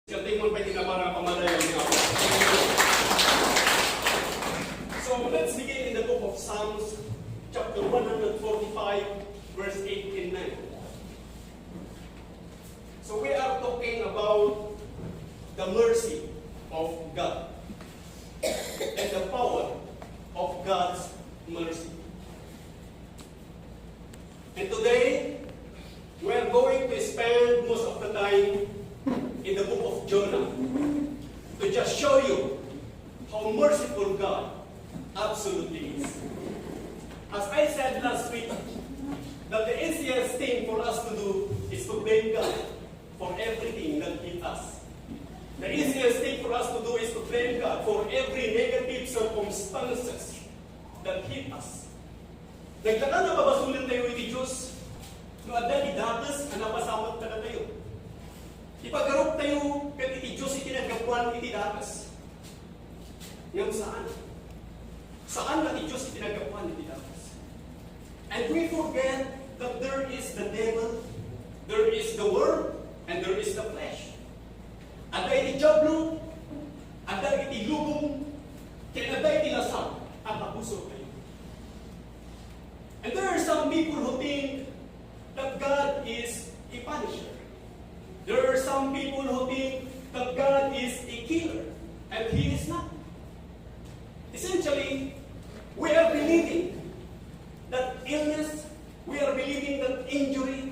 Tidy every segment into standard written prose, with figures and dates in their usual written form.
So let's begin in the book of Psalms, chapter 145, verse 8 and 9. So we are talking about the mercy of God and the power of God's mercy. And today, we are going to spend most of the time in the book of Jonah to just show you how merciful God absolutely is. As I said last week, that the easiest thing for us to do is to blame God for everything that hit us. The easiest thing for us to do is to blame God for every negative circumstances that hit us. Nagtaka na babasulan tayo iti Diyos, no adda idates na napasamot na tayo. Ipagarup tayo kat iti Diyos itinagapuan iti dates. Ngayon saan? Saan na iti Diyos itinagapuan iti dates? And we forget that there is the devil, there is the world, and there is the flesh. Ada iti jablo, ada iti lubong, kaya ada iti lasang, at abuso kayo. And there are some people who think that God is a punisher. There are some people who think that God is a killer, and He is not. Essentially, we are believing that illness, we are believing that injury,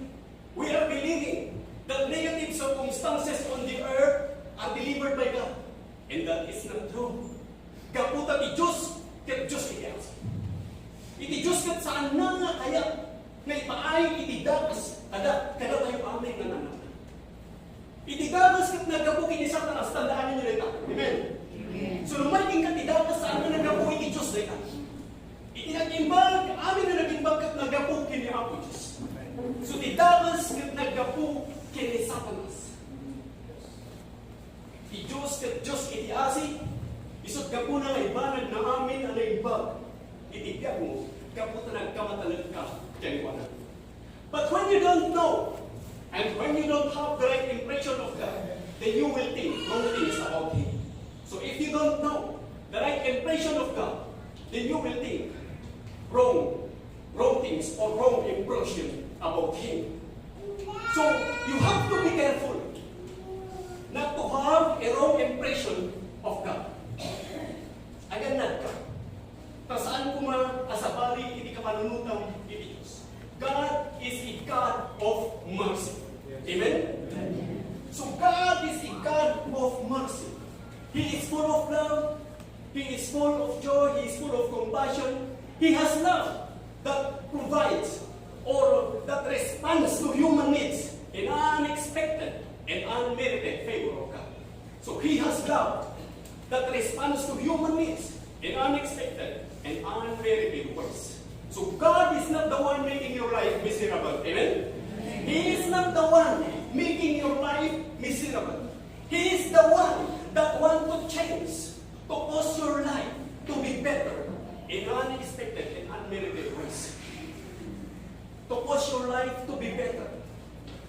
we are believing that negative circumstances on the earth are delivered by God. And that is not true. Kaputa ti Diyos, ket Diyos iti Diyos. Iti Diyos ket saan na nga kaya nga ipaay iti dakas, kada tayo amay nga nanan. Iti dakas ket nagapu kini Satanas, tandaan niyo dito. Amen. So lumaking ket dakas saan na nagapu iti Diyos dito. Iti nagimbag, amin na nagimbag ket nagapu kini Apo Diyos. So iti dakas ket nagapu kini Satanas. Iti Diyos ket Diyos iti asi, isot gapu na ibanag na amin ang naimbag. Iti biag mo, kaputa nagkamatalag ka kaya iwanan. But when you don't know, and when you don't have the right impression of God, then you will think wrong things about Him. So if you don't know the right impression of God, then you will think wrong things or wrong impression about Him. So you have to be careful not to have a wrong impression of God. Aganad ka. Tasaan ko asabali iti kapanunutang iti Diyos. God is a God of mercy. Amen? So God is a God of mercy. He is full of love. He is full of joy. He is full of compassion. He has love that provides or that responds to human needs in unexpected and unmerited favor of God. So He has love that responds to human needs in unexpected and unmerited ways. So God is not the one making your life miserable. Amen? He is not the one making your life miserable. He is the one that wants to change, to cause your life to be better in unexpected and unmerited ways. To cause your life to be better.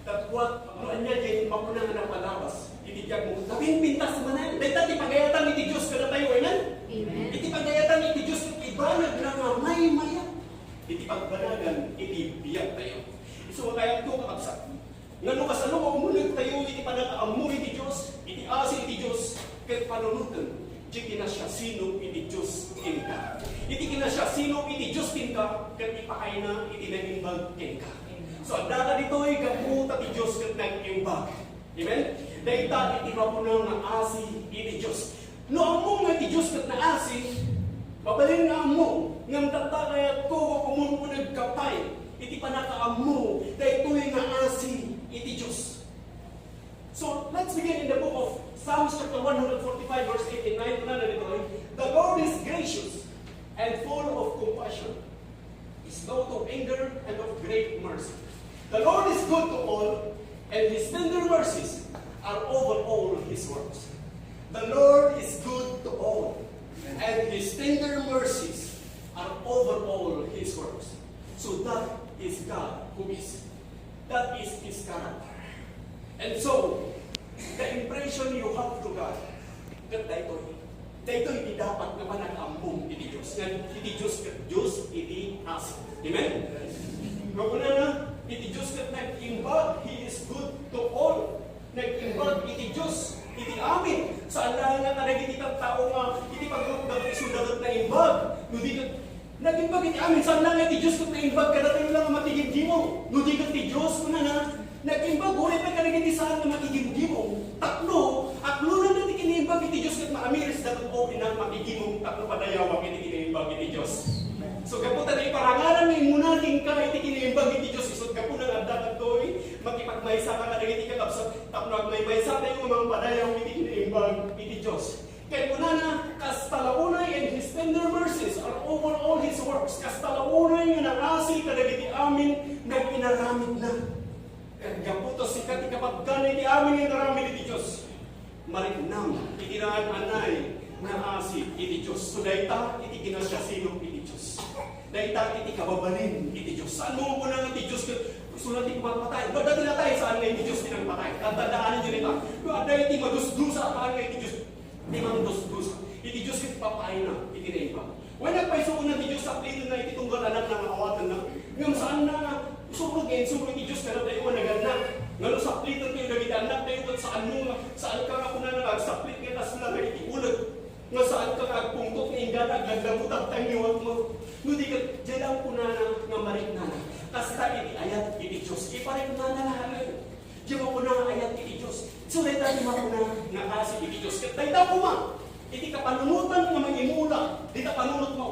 That what, ano niya din, mapunang na palabas, ititiyag mo, taping pintas manan, dahil ti pagayatan iti Diyos kada tayo, amen? Amen. Iti pagayatan iti Diyos, ibanag na nga may maya. Iti pagbanagan, iti biyag tayo. So, kaya ito kakabsat. Nga no kasano, mamunag tayo, iti panakaamur iti Diyos, iti asi iti Diyos, kaya panunutan, di kinasya sino iti Diyos kinka. Iti kinasya sino iti Diyos kinka, kaya ipakay na iti nagimbag kinka. So, ang data dito ay kaputa iti Diyos kaya nagimbag. Amen? Dahil ta iti mapunang na asi iti Diyos. No among nga iti Diyos kaya na asi, babalin nga among, ngam tatakayat ko kumunpunag kapay, iti panakaammo, dahil ito'y nga asi iti Diyos. So, let's begin in the book of Psalms chapter 145, verse 8 and 9. Na dito, the Lord is gracious and full of compassion, is slow to anger and of great mercy. The Lord is good to all, and His tender mercies are over all His works. The Lord is good to all, and His tender mercies are over all His works. So that is God who is. That is His character. And so, the impression you have to God, kat daytoy di dapat nga manag-ambong iti Diyos. Iti Diyos kat Diyos, iti as. Amen? Maguna na, iti Diyos kat nag-imbag, He is good to all. Nag-imbag iti Diyos, iti amin. Saan lang nga naging itang tao nga, iti pagkakabag isudagot na imbag. Nudi kat, nag-imbag iti amin. Saan lang iti Diyos kat na imbag, kadatayo lang nga matigimdi mo. Nudi kat iti Diyos, kuna na, nag-imbag, ulit na kanagin iti saan nga matigimdi mo. Taklo, aklo na natin kinimbag iti Diyos kat maamiris dapat o inang makigimong taklo padayawang iti kinimbag iti Diyos. So kaputan na iparangalan ni munating ka iti kinimbag iti Diyos. Isot kapunan ang dapat doy, makipagmaysa ka na iti kakapsat, tapno agmaymaysa tayo mga padayaw iti kinimbag iti Diyos. Kaya muna na, kastalaunay and His tender mercies are over all His works. Kastalaunay nga nangasi kadagiti amin nag-inaramid na. Gaputo sikat ikapagganay ti amin nga naramid iti Diyos. Mariknam, itiraan anay na asi iti Diyos. So dayta, iti kinasyasilong iti Diyos. Dayta, iti kababalin iti Diyos. Saan mo po nang iti Diyos? Sulat iti patay. Dati na tayo saan nga iti Diyos tinang patay. Tandaanan nyo nito. Ada iti madusdusa, saan nga iti Diyos. Di mang dusdusa. Iti Diyos iti papain na, iti naiba. When nagpaisuon na iti Diyos sa plito na iti tunggal anak na awatan na. Ngayon saan na surog iti Diyos ka na tayo managanak. Ngalo sa plito kayo naging anak tayo at saan ka ako na nagsaplit nga tas na nagitiulag. Nga saan ka kagpungtok nga ingana aglagbutag tangiwag mo. Nudi ka, dyan lang po na nga marik na na. Kasta iti ayat iti Diyos. Iparik na na lahat. Diyan mo po na ayat iti Diyos. So dahil mo po na nakasi iti Diyos. Dahil po ma, iti kapanunutan nga mag-imula. Dito panunot mo.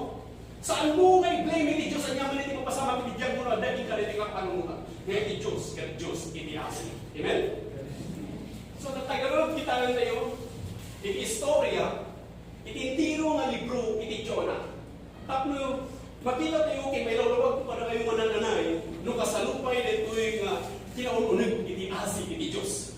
Saan mo nga i-blame iti Diyos? Ang yaman iti mapasama iti diyan mo na dahil ka rin iti kapanunutan. Nga iti Diyos, kat Diyos iti asi. Amen? So natagalog kita lang tayo. Iti istorya, iti tiro nga libro iti Jonah. Tapno, makita tayo kay may lawag para kayo manananay, no kasalupay na ito yung kinaununig iti asi iti Diyos.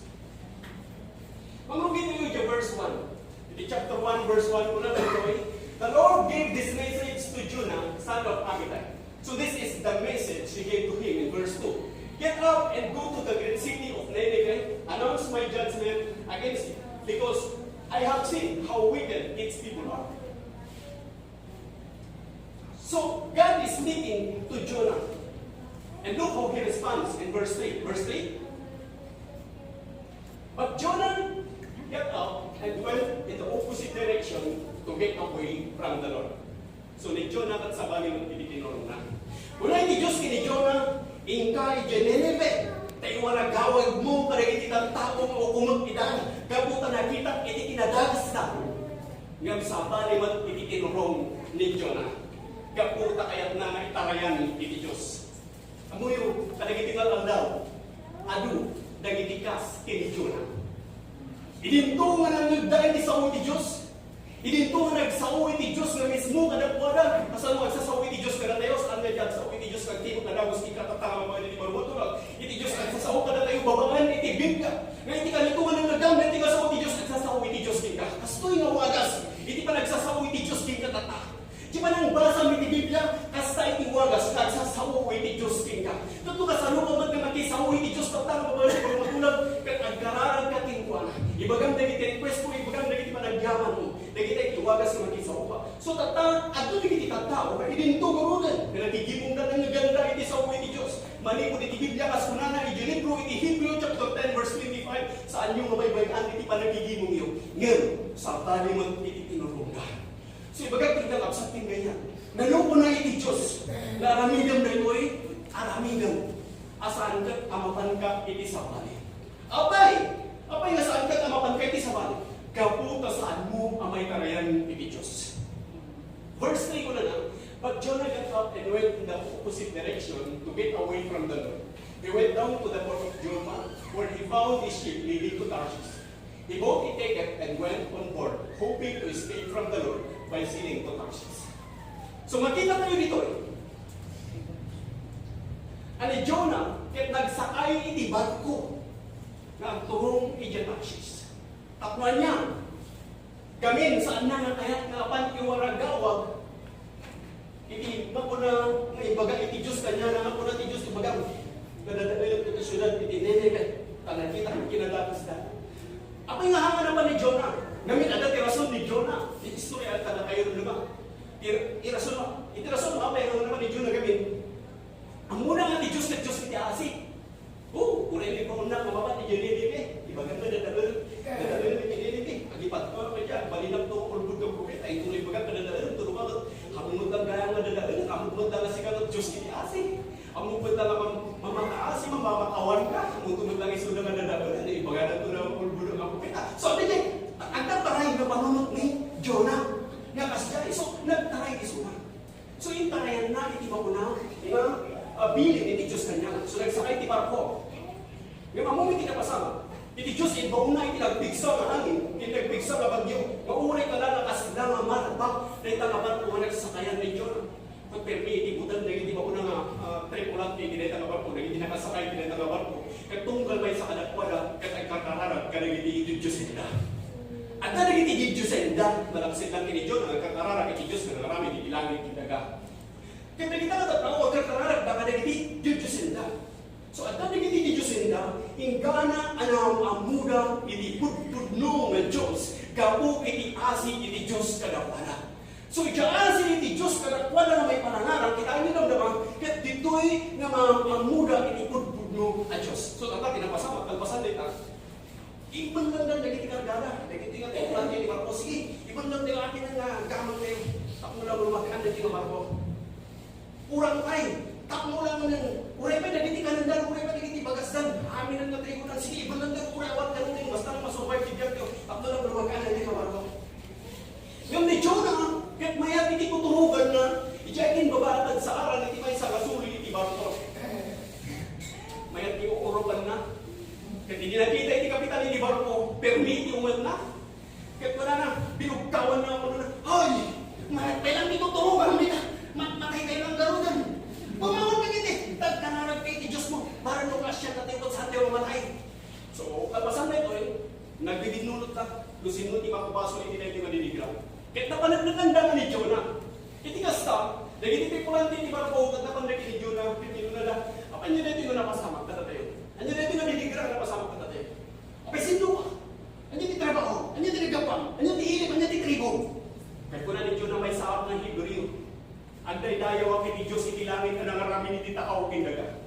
Mamrugin tayo yung verse 1. Iti chapter 1, verse 1 ko na ito. The Lord gave this message to Jonah, son of Amittai. So this is the message He gave to him in verse 2. Get up and go to the great city of Nineveh, announce my judgment against it, because I have seen how wicked its people are. So God is speaking to Jonah. And look how he responds in verse 3. Verse 3. But Jonah got up and went in the opposite direction to get away from the Lord. So ni Jonah at sa bali ng ititinurong na. Una ni Diyos kini Jonah, ingkay Nineveh. Tayo nagawag mo para ititang taong o kumag idan. Kabutan nakita iti kinadagas na. Ngam sa bali mat ititinurong ni Jonah. Kaputa kayat na itarayan iti Diyos. Amuyo, kadagitingal ang daw. Adu, dagitikas kini Jonah. Idinto nga nang nagdain ti sao iti Diyos. Idinto nga nagsao iti Diyos nga mismo kadagwadan. Asal mo agsasao iti Diyos kada tayo. Saan nga dyan? Sao iti Diyos kagtimo kadagos ikatatama mga iti barumatulog. Iti Diyos agsasao kada tayo babangan iti Biblia. Nga iti kalituan ng nagdam. Iti kasao iti Diyos agsasao iti Diyos kinka. Kastoy nga wagas. Iti pa nagsasao iti Diyos kinka tata. Di ba nang basa iti Biblia? Kasta iti wagas. Nagsasao iti Diyos kinka. Tuto ka sa lupa nga matisao iti Diyos tata. Babangan iti barumatulog. Kat agkararan ka tingkuan. Ibagam dagiti request mo. Ibagam dagiti panagyaman mo. Dagiti iwagas nga makisa upa. So tata, ato dagiti tata, o idinto gurugan, na nagigibong na ng ganda iti sa uwi ni Diyos. Manipod iti Biblia, kasunana, iti libro, iti Hebrew chapter 10, verse 25, saan yung mabaybayan iti panagigibong iyo. Ngayon, sa tali mo iti tinurungan. So ibagay tinggal sa tinggayan. Nalupo na iti Diyos, na aramigam na ito aramigam. Asaan ka, amapan ka iti sa bali. Apay nga saan ka, amapan ka iti sa bali. Kaputa saan mo amay tarayan iti Diyos. Verse 3 ko na lang. But Jonah got up and went in the opposite direction to get away from the Lord. He went down to the port of Joppa, where he found his ship leading to Tarshish. He bought a ticket and went on board, hoping to escape from the Lord by sailing to Tarshish. So makita tayo dito. Ani Jonah, ket nagsakay iti barko na agturong iti Tarshish. Tapno niya, gamin saan na nga kayat nga apan iwaragawag, iti mapuna nga ibaga iti Diyos kanya na mapuna iti Diyos ibaga, nadadailag iti syudad iti Nineveh, tanang kita kinadatas na. Apa yung hanga naman ni Jonah? Ngayon ada tirason ni Jonah. Istorya at na kayo naman. Irason mo. Itirason mo apa yung naman ni Jonah gamin. Ang muna nga ni Diyos na Diyos iti asi. Kurili ko na mamamat ni Jenilibe. Ibagan na dadalun ni Jenilibe. Agipat ko ako dyan. Balinap to ulbud ng propeta. Ituloy bagan na dadalun. Turumagot. Hamumot lang kaya nga dadalun. Hamumot lang si kanot Diyos iti asi. Hamumot lang mamakaasi. Mamakawan ka. Hamumot lang isuda nga dadalun. Ibagan na to na ulbud ng propeta. So, ang nagtaray na panunot ni Jonah. Nakasya. So, nagtaray ni Suma. So, yung tarayan na, iti ba ko na, bilin iti Diyos kanya. So, nagsakay iti barko. Yung mamumit iti napasama. Iti Diyos, iti ba una, iti nagbigsa ng hangin, iti nagbigsa ng bagyo. Mauray ka na nakasila nga marabak, na itangaban ko nga nagsakayan ni Jonah. Kung permi, iti butan na iti ba una nga tripulant, iti na itangaban ko, iti nakasakay, iti na itangaban ko. Katunggal may sa kadakwana, katay kakararag, kanang iti Diyos iti na. At na nagiti Diyos enda, malapsit lang kini John, ang kakararag iti Diyos, na marami iti langit iti daga. Kaya nakita na tatlo, ang kakararag, baka nagiti Diyos enda. So at na nagiti Diyos enda, ingana anam amuda iti pudpudno ng Diyos, gapu iti asi iti Diyos kadakwana. So iti iti Diyos kadakwana na may panangarang, kita nyo lang naman, kat dito'y nga mamuda iti pudpudno ng Diyos. So tata, tinapasama, kalpasan nito, iban lang nagiti kargada, nagiti nga tayo lang ni Marco. Sige, iban lang tayo akin nga gamang tayo. Tak mo lang lumakaan na tayo Marco. Urang tayo. Tak mo lang ng uray pa nagiti kanandal, uray pa nagiti bagasdan. Amin ang natay ko lang. Sige, iban lang tayo urawat ka natin. Basta na masurvive tigyan tayo. Tak mo lang lumakaan na tayo Marco. Yung ni Jonah, kahit mayat iti kuturugan na, ijakin babatad sa aral, iti may sa gasuli, iti Marco. Mayat iti uurugan na. Kaya hindi nakita iti kapitan ni barko, permiti umat na. Kaya wala na, binugkawan na ako na, ay, matay lang dito turugan, matay kayo ng garudan. Pumangon ka giti, tagkanarag kayo iti Diyos mo, para nung kasya na tingkot sa atin mamatay. So, kalpasan na ito nagbibinunod ka, lusinod di makupaso iti na iti madinigra. Kaya napanagnagandaman ni Jonah. Iti kasta, nagititi pulanti ni barko, at napanag ni Jonah, pinilo na, apa niya na ito yung napasama, kata tayo. Ano na ito na dinigra na pasama ka natin? Okay, sino ka? Ano yung trabaho? Ano yung tinagapang? Ano yung tiilip? Ano yung tribo? Kaya ko na ninyo na may saap ng Hebreo. Ang daydayaw ang iti Diyos iti langit na nangarami iti tao kindaga.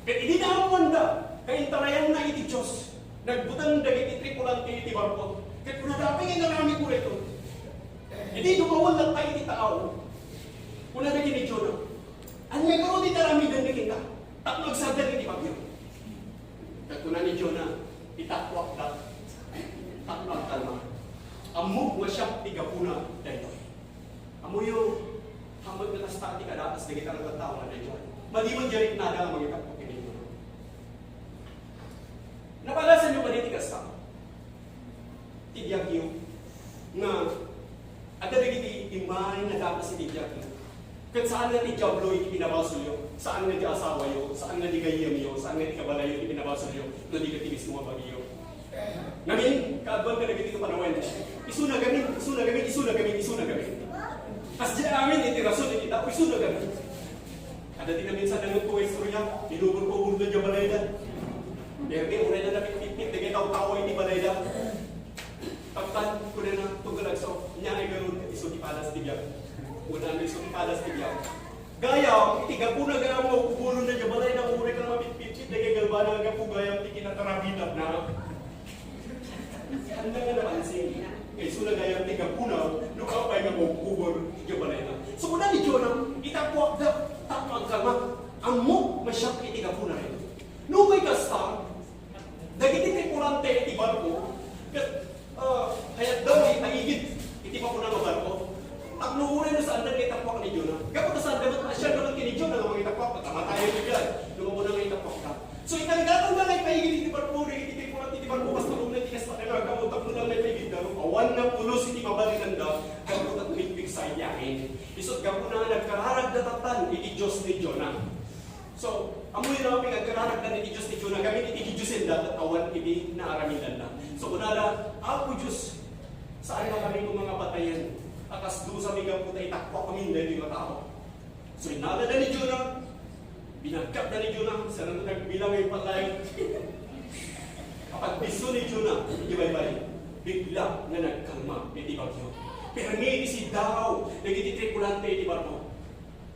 Kaya hindi na ang wanda. Kaya intarayan na iti Diyos. Nagbutang dagit iti tripulante iti barko. Kaya kung nadapin yung narami ko ito. Hindi dumawan lang tayo iti tao. Kung nadagin ni Jonah. Ang may karoon iti narami dandikin ka. Tak magsadan iti bagyo. Katunan ni Jonah, itakwak ka, taknang kalma. Amog mo siya, tigapuna, dahil. Amuyo, hamad na nasta, di kadatas, di kita nagkatawa na dahil. Maliman jarik nada ang mga itakpok ini. Napalasan nyo ba dito kasta? Tigyag yun, na ada nagiti imay na dapat si tigyag yun. Kung saan nga ti Diablo iti pinabasulyo, saan nga ti asawa yo, saan nga ti gayam yo, saan nga ti kabalayo iti pinabasulyo, no di ka tinis mga bagiyo. Ngamin, kaagwan ka nagiti ka panawan. Isuna gamin, isuna gamin, isuna gamin, isuna gamin. As di amin, iti rason, iti tao, isuna gamin. Ada di namin sa nangot ko istorya, inubur ko bundo dya balayda. Berde, unay na namin pipit, nagay tao-tao iti balayda. Pagtan ko na na tugalag so, niya ay ganun, iso di palas tigyan. Una na isang palas tigyaw. Gaya, itigapuna gaya mo, kukulong na dyan, balay na umuri ka na mapitpitsit, nagay galbana nga po gaya, tiki na tarabitab na. Ano nga naman sing, kaya sula gaya, tigapuna, lukapay nga mo, kubor, dyan balay na. So, una ni Jonah, itapuak na, tapang kalma, ang mo, masyap itigapuna rin. Nung may kasta, dagiti tripulante iti barko, hayat daw ipaigid, iti pa po na nga barko, taknuhurin na saan na itakwak ni Jonah. Kapag saan naman siya naman kini Jonah na mga itakwak, matamatayo niyo dyan. Lumabo na nga itakwak ka. So ikanagatan na nga ipaigid iti barko, iti barko, mas tulong na tikas na kaya, kamutak na lang na ipaigid na, awan na pulos iti mabalikan da, kamutak umitbig sa iyakin. Isot ka po na nagkararag na tatan, iti Diyos ni Jonah. So, amoy na pinagkararag na iti Diyos ni Jonah, gamit iti Diyosin da, at awan iti naaramidan na. So, kunala, ako Diyos, saan na kami kong mga batayan? Akas doon sa mga puta itakwa kami na yung tao. So inala na ni Jonah, binagkap na ni Jonah, sa nang nagbilang ay palay. Kapag biso ni Jonah, iti baybay, bigla nga nagkalma iti bagyo. Permiti si daw, nagiti tripulante iti barko.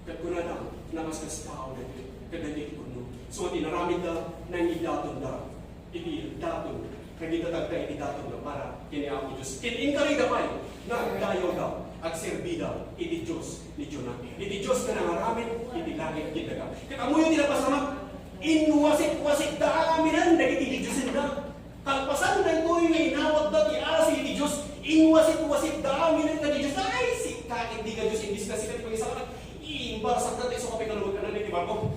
Kat kunada, namaskas tao na ito, kadali kuno. So tinaramid na nang idaton da, iti daton, kagitatagda iti daton da para kiniako Diyos. Kiningkari gapay, nagdayo daw, at serbida, iti Diyos ni Jonah. Iti Diyos na nangaramid, iti langit kindaga. Kaya mo yung tinapasama, inuwasit-wasit da aminan, nagiti Diyos da. Kalpasan na ito yung inawag da, iasi iti Diyos, inuwasit-wasit da aminan ka di Diyos. Ay, sikak, hindi ka Diyos, hindi ka sikat, pag-isakan, iimbar sa tatay, so kapag kalawag ka na niti barko.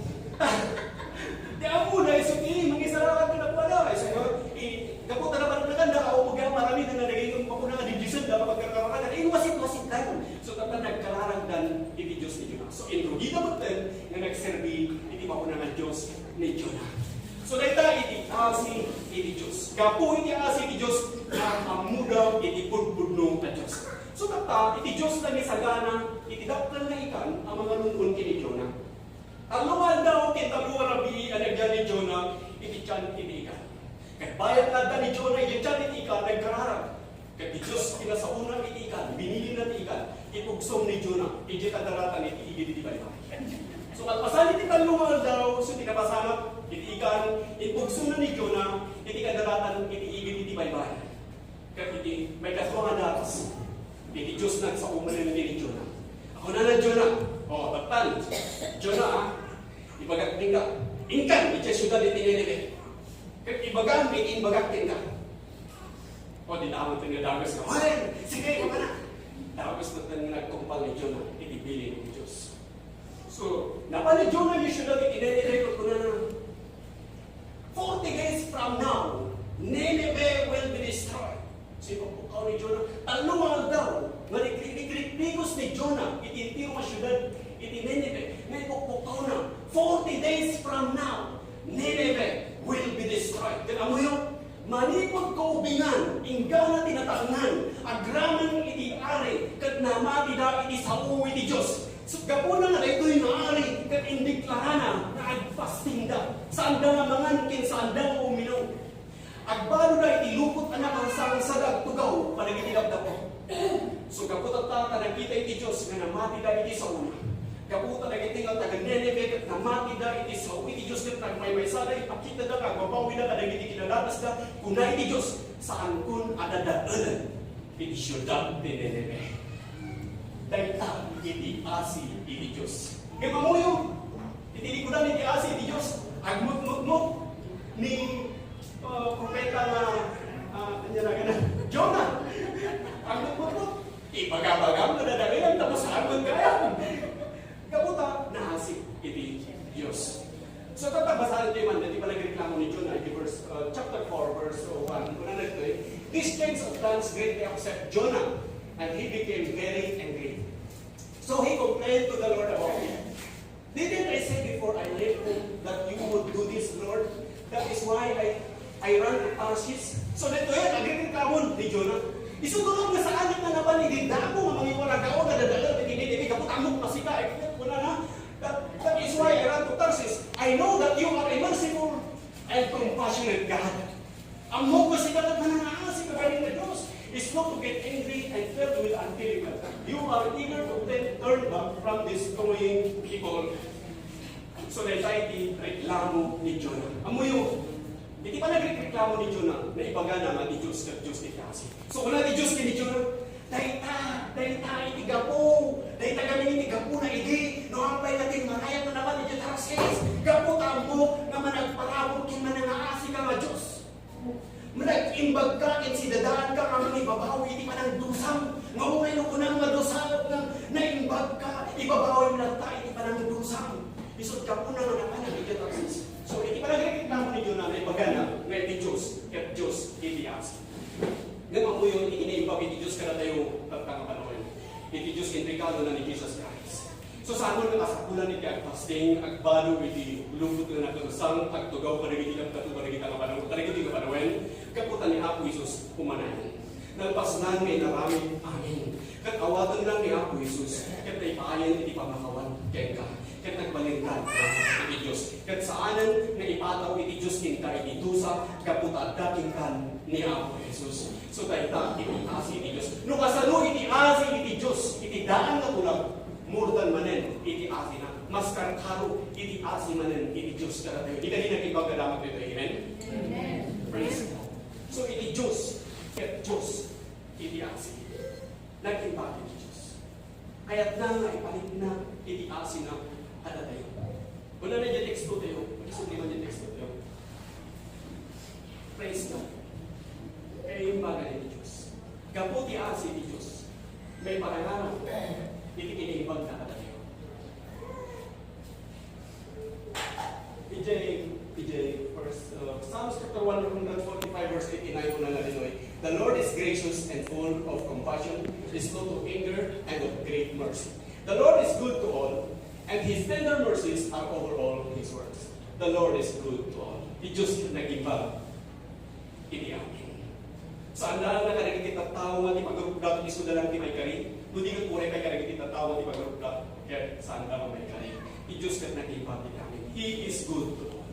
Di ako na, isuti, mangisarakan ka na pala. Kapag tanaman na ganda, ako mag marami na nalagay yung mapunang adidisan da, kapag inuwasit-wasit da. So kapag nagkalaragdan, iti Diyos ni Jonah. So inrugida mo din, na nagserbi, iti mapunang Diyos ni Jonah. So dahil iti asi, iti Diyos. Kapo iti asi, iti Diyos, na amudaw, iti pudpudnong na Diyos. So kata, iti Diyos na ni sagana, iti daktan na ikan, ang mga nunun kini Jonah. Taluan daw, kintaluan rabi, anagyan ni Jonah, iti tiyan iti ikan. Kaya bayat na ni Jonah, iti tiyan iti ikan, nagkararag. Kaya iti Diyos, kinasaunang iti ikan, binili na iti ikan, ipugsom ni Jonah, iti kadaratan, iti igid iti baybay. So kalpasan iti taluan daw, so tinapasama, iti ikan, ipugsom na ni Jonah, iti kadaratan, iti igid iti baybay. Kaya iti, may kaswangan datas, iti Diyos nagsauman na ni Jonah. Ako na Jonah. O, tatan. Jonah, ibagating ka. Inkan, iti syudad iti Nineve. Kaya ibagan, ibagating ka. O, di naman ito nga dagas ka. Wala, sige, wala na. Dagas na ito nagkumpal ni Jonah, iti bilin ni Diyos. So, napali Jonah yung syudad iti Nineve, kung na 40 days from now, Nineve will be destroyed. Sino po kao ni Jonah? Talumal daw. Nagkrikliklikos ni Jonah. Itintiro nga syudad. Iti Nineve. May pukpukaw na. 40 days from now, Nineve will be destroyed. Kaya mo yun? Manipod kaubingan. Ingana tinatangnan. Agraman iti ari. Kat namati da iti sao iti Diyos. So gapuna nga ito'y naari. Kat indiklarana na agfasting da. Saan da nga mangankin. Saan da nga uminaw. Agbalo na itilupot anak ang sang tugaw panagitilap na po. So kaputat ta nakita iti Diyos nga namati da iti sa una. Kaputat nagitingal taga Nineve kat namati da iti sa iti Diyos kat nagmaymay sada ipakita da kagbabawi na kadagiti kinalatas da kuna iti Diyos saan kun adadaanan iti syudad ni Nineve. Dagta iti asi iti Diyos. Kaya mamuyo iti likudan iti asi iti Diyos agmut-mut-mut ni propeta na Jonah. Ang nagpapot, ipagabagam na dadagayan, tapos harman kaya. Kaputa, nahasik iti Diyos. So tatabasahan ito yung di pa nagreklamo ni Jonah, chapter 4, verse 1. Kuna na ito these kinds of plans greatly upset Jonah, and he became very angry. So he complained to the Lord about it. Didn't I say before I left home that you would do this, Lord? That is why I ran to Tarshish. So dito yan, nagreklamo ni Jonah. Isutulong na sa anak na nabaligid na ako, mga iwaragao na dadala, hindi kaputamok na sila. Wala na. That is why I ran to Tarshish. I know that you are a merciful and compassionate God. Ang mo ko sila at mananaasi ka galing na Diyos is not to get angry and filled with unbelief. You are eager to turn back from destroying people. So dahil reklamo ni Jonah. Amo yung hindi pa nagreklamo ni Jonah na ibagana nga ni Diyos kat Diyos ni kasi. So wala ni Diyos ni Jonah. Dahil iti gapo. Dahil kami iti gapo na iti. No ampay natin marayat na naman iti Tarshish. Gapo tambo nga managparabot kin manangaasi ka nga Diyos. Manag-imbag ka kin sidadaan ka nga ibabawi iti panang-dusam. Nga ukay no kunang madusam na imbag ka. Ibabawi mo lang tayo iti panang-dusam. Isot gapo na nga naman iti Tarshish. So, iti pa nagreklamo ni Jonah na ibagana nga iti Diyos, kat Diyos iti asi. Ngayon mo yun, iniimbag iti Diyos ka na tayo pagkakapanawin. Iti Diyos intrikado na ni Jesus Christ. So, saan mo nga kasakulan iti agpasting, agbalo iti lupot na nakarusang, agtugaw, panagitilang katu, panagitang panawin, kaputan ni Apo Jesus, umanayin. nalpasnan may naraming amin. Kat awatan lang ni Apo Jesus, kat naipayan iti pamakawan, ken ka. Kat nagbalingkan iti Diyos. Kat saanan na ipataw iti Diyos kinka iti dusa, kaputa dating kan ni Apo Jesus. So dayta iti asi iti Diyos. No kasano iti asi iti Diyos, iti daan na tulang, murdan manen iti asi na. Mas karkaro iti asi manen iti Diyos kada tayo. Iti na kibagkadamat ito. Amen? Amen. Praise God. So iti Diyos, ket Diyos, iti asi. Nag-impact iti Diyos. Kaya't na nga ipalit na iti asi na kada tayo. Wala na dyan teksto tayo. Isog naman dyan teksto tayo. Praise God. Kaya yung bagay iti Diyos. Kaputi asi iti Diyos. May parangaran. Iti kiniibag na kada tayo. Psalms chapter 145 verse 89 po na nalinoy. The Lord is gracious and full of compassion, is slow to anger, and of great mercy. The Lord is good to all, and His tender mercies are over all His works. The Lord is good to all. Di Diyos nag-iba. Ini amin. Saan lang na karigit at tao nga di pag-arugda, iso na lang di may kari. Hindi ko pure kay karigit at tao nga di pag-arugda. Kaya saan lang may kari. Di Diyos nag-iba. He is good to all.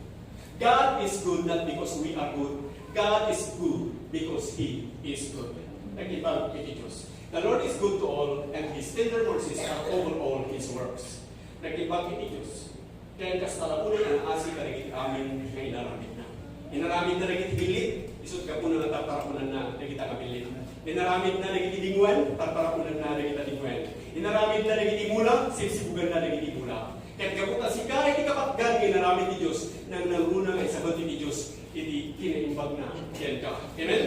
God is good not because we are good. God is good because He is good. Nag-iba iti Diyos. The Lord is good to all, and His tender mercies are over all His works. Nag-iba iti Diyos. Kaya kastalapunan ang asi karigit amin na inaramid na. Inaramid na nagit bilit, isot ka po na tartarapunan na nagita ka bilit. Inaramid na nagit idingwan, tartarapunan na nagita dingwan. Inaramid na nagit imula, sipsipugan na nagit imula. Kaya kaputa si kahit ikapatgan inaramid ni Diyos, nang narunang ay sagot ni Diyos, iti kinaimbag na yan ka. Amen?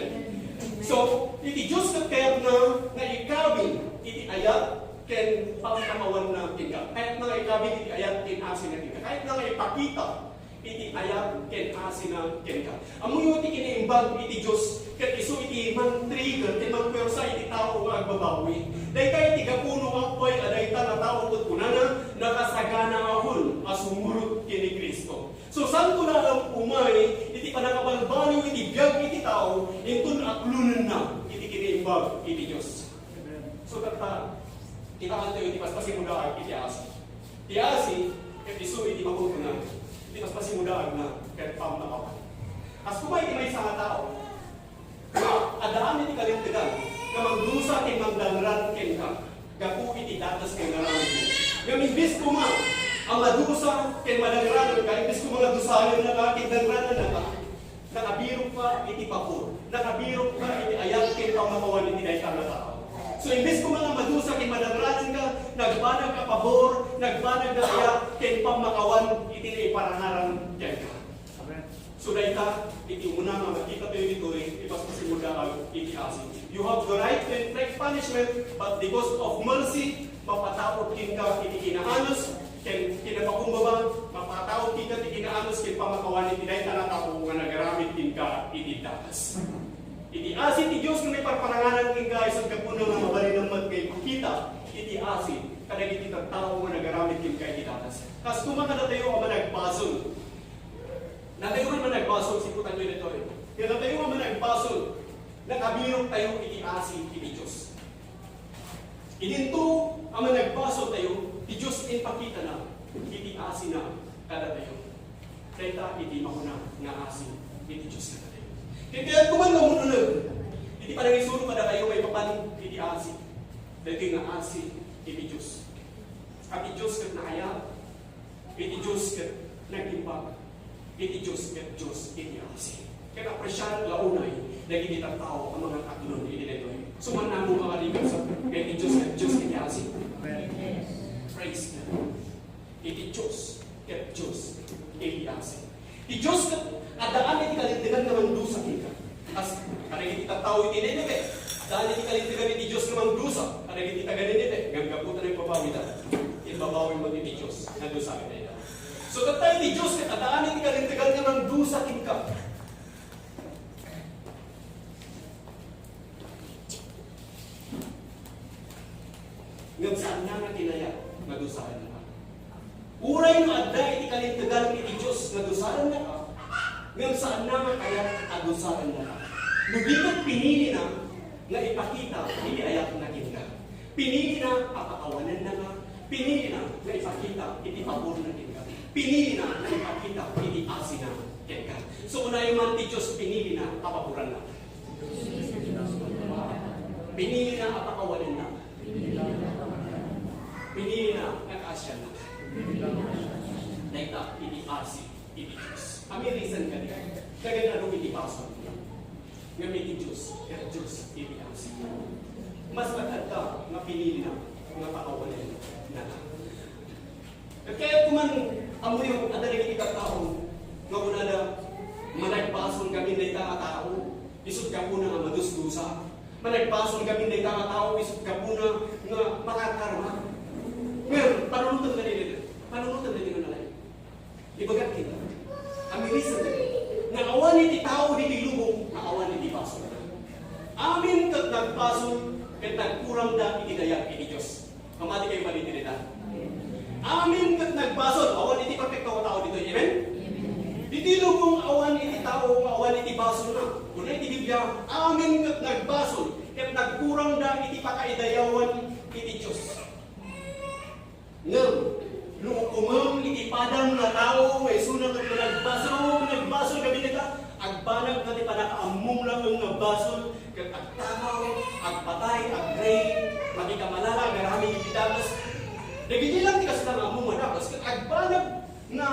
So, iti Diyos na kaya na ikabin, iti ayat, ken pangkamawan na kinka. Kahit na ikabin, iti ayat, ken asin na kinka. Kahit na ipakita, iti ayat, ken asin na kinka. Amoy iti kinaimbag, iti Diyos, ken iso iti man trigger, ken man pwersa, iti tao nga agbabawi. Dahil kahit ikapuno akboy, aday ta na tao at kunana, nakasagana ahon, asumurot kini Kristo. So, saan ko na ang umay, iti panakabalbaliw, iti biyag, iti tao, intun aklunan na, iti kinaimbag, iti Diyos. So, kata, kita kan tayo, iti paspasin mo daan, iti asi. Iti asi, kat iso, iti makutunan. Iti paspasin mo daan na, kat pamnakawan. As kumay, iti may isang tao, adaan iti kalintigan, na magdusa iti magdalran ken ka, gapu iti datas ken ngaramid mo. Gamimbis ko man, ang madusa ken madalran ka, imbis ko mga dusayon na ka, kindalranan na ka, nakabirok pa iti papur, nakabirok pa iti ayat ken pamakawan iti dayta na tao. So imbis ko mga madusa ken madalran ka, nagbanag ka pabor, nagbanag na ayat ken pamakawan iti naiparangaran ken ka. So dayta, iti una nga makita tayo dito ipaspasin mo ang iti asin. You have the right to inflict punishment, but because of mercy, mapatawag ka iti kinaanos, ken kinapakumbaba, mapatawag ka iti kinaanos, ken pamakawan iti dayta na tao nga nagaramid ka iti datas. Iti asin ti Diyos nga may parparanganan ken ka, isang kapuno nga mabalin naman kay kita, iti asin, kada iti tao nga nagaramid ka iti datas. Kas kumakada tayo ang managpason. Natayo man nagbasol, siputan nyo nito eh. Kaya natayo man nagbasol, nakabirok tayo iti asi, iti Diyos. Ininto, ang nagbasol tayo, iti Diyos ipakita na, iti asi na, kada tayo. Kaya iti makuna, nga asi, iti Diyos kada tayo. Kaya kuman nga mununod, iti panangisuro kada tayo, may papanin, iti asi. Dito nga asi, iti Diyos. At iti Diyos kat nakaya, iti Diyos kat nag-imbag. Iti Diyos ket Diyos iti asi. Kaya apresyar launay, nagigit ang tao ang mga katulon iti nito. Suman mo mga ligaw sa iti Diyos ket Diyos iti asi. Praise God. Iti Diyos ket Diyos iti asi. Iti Diyos ket adaan iti kalintigan naman dusa kita. As kanang iti tao iti nito daan iti kalintigan iti Diyos naman dusa. Kanang iti taganin nito, gagaputan ng pabawitan. Ibabawi mo iti Diyos na dusa kita. So katay ni Diyos, kataan iti kalintigan nga ng dusa kinka. Ngam saan nga tinaya, nadusahan na ka. Uray no adda iti kalintigan iti Diyos, nadusahan na ka. Ngam saan nga kaya adusahan na ka. Nubigat pinili na, nga ipakita, hindi ayak na kita. Pinili na, papakawanan na nga. Pinili na, nga ipakita, hindi pabor na kita. Pinili na, nga ipakita, hindi asin na kita. So, unahin man ti Diyos, pinili na, papaboran na. Pinili na, papakawanan na. Pinili na, nag-asya na. Naita, hindi asin, hindi Diyos. Kami reason ka niya. Kaya na rin hindi paso. Nga may Diyos, kaya Diyos, hindi asin. Mas maganda nga pinili na nga pakawalan na lang. Kaya kuman amo yung adaling ikatao nga una na managpason kami na itang tao isod ka po na nga madusdusa. Managpason kami na itang tao isod ka po na nga makakarma. Ngayon, panunutan na nila. Panunutan na nila na lang. Ibagat kita. Ang reason nga awan iti tao di lubong, nga awan iti pason. Amin kat nagpason ket nagkurang da iti dayag iti Dios. Kamati kayo palitinita. Amin ket nagbasol, awan iti perfecto tao dito. Amen? Diti lubong awan iti tao, awan iti basol na. Kuna iti Biblia, amin ket nagbasol ket nagkurang da iti pakaidayawan iti Dios. Ngem, lukumang iti padang na tao, may sunat at nagbasol kami nita, agbanag na ti panakaamong lang ang nabasol, ket agtamaw, agpatay, agray, magikamalala, garaming itidagas. Nagigil lang ti kasi na among madagas, ket agbanag na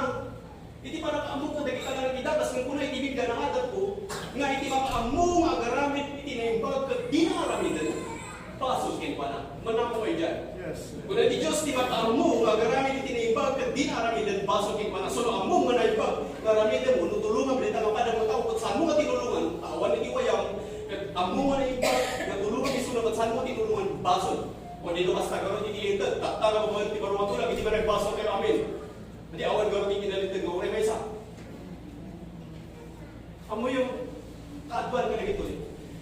iti panakaamong ko dagiti ka itidagas, ng kuna iti Biblia na adat ko, nga iti makaamong agaramit iti naimbag, ket dinaramid na basol ken pana. Manamo kayo dyan. Kung iti Diyos di makaamong, agaramid iti naimbag, ket dinaramid na basol ken pana. So among manaimbag, garamid mo, nutulungan, balita ka pa ng mga tao, kung saan mo ka tinulungan, tawan iti wayang, ket among manaimbag, natulungan isunod, kung saan mo tinulungan, basol. Kung dito kas tagarot iti lintad, taktaga mo iti barumatulak, iti ba nagbasol kayo amin. Hindi awan garot iti nalintad, gawin may isa. Amo yung kaadban ka na ito eh.